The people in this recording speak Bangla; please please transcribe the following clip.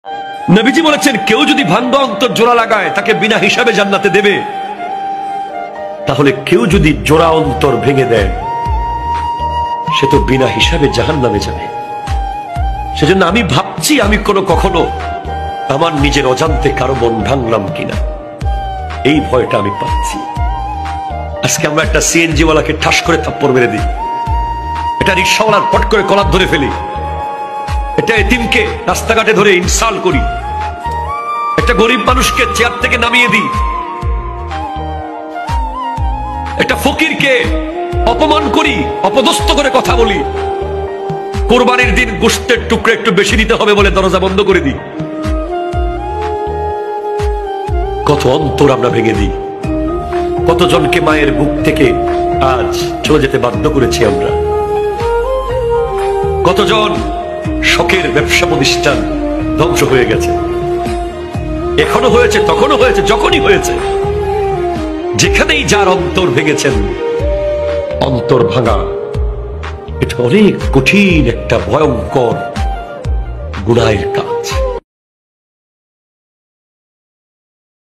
নবীজি বলেছেন, কেউ যদি ভাঙ্গা অন্তর জোড়া লাগায় তাকে বিনা হিসাবে জান্নাতে দেবে। তাহলে কেউ যদি জোড়া অন্তর ভেঙে দেয় সে তো বিনা হিসাবে জাহান্নামে যাবে। সেজন্য আমি ভাবছি আমি কখনো আমার নিজের অজান্তে কারো মন ভাঙলাম কিনা, এই ভয়টা আমি পাচ্ছি। আজকে আমরা একটা সিএনজি ওয়ালাকে ঠাস করে থাপ্পড় মেরে দিই, এটা রিক্সাওয়ালার পট করে কলার ধরে ফেলি, এটা এতিমকে রাস্তাঘাটে ধরে ইনসাল্ট করি, একটা গরিব মানুষকে চেয়ার থেকে নামিয়ে দিই, একটা ফকিরকে অপমান করি, অপদস্থ করে কথা বলি, কোরবানির দিন গোশতের টুকরো একটু বেশি দিতে হবে বলে দরজা বন্ধ করে দিই। কত অন্তর আমরা ভেঙে দিই, কতজনকে মায়ের বুক থেকে আজ চলে যেতে বাধ্য করেছি আমরা, কতজন শখের ব্যবসা প্রতিষ্ঠান ধ্বংস হয়ে গেছে। এখনো হয়েছে, তখনও হয়েছে, যখনই হয়েছে। যেখানেই যার অন্তর ভেঙেছেন, অন্তর ভাঙা এটা অনেক কঠিন একটা ভয়ঙ্কর গুনাহের কাজ।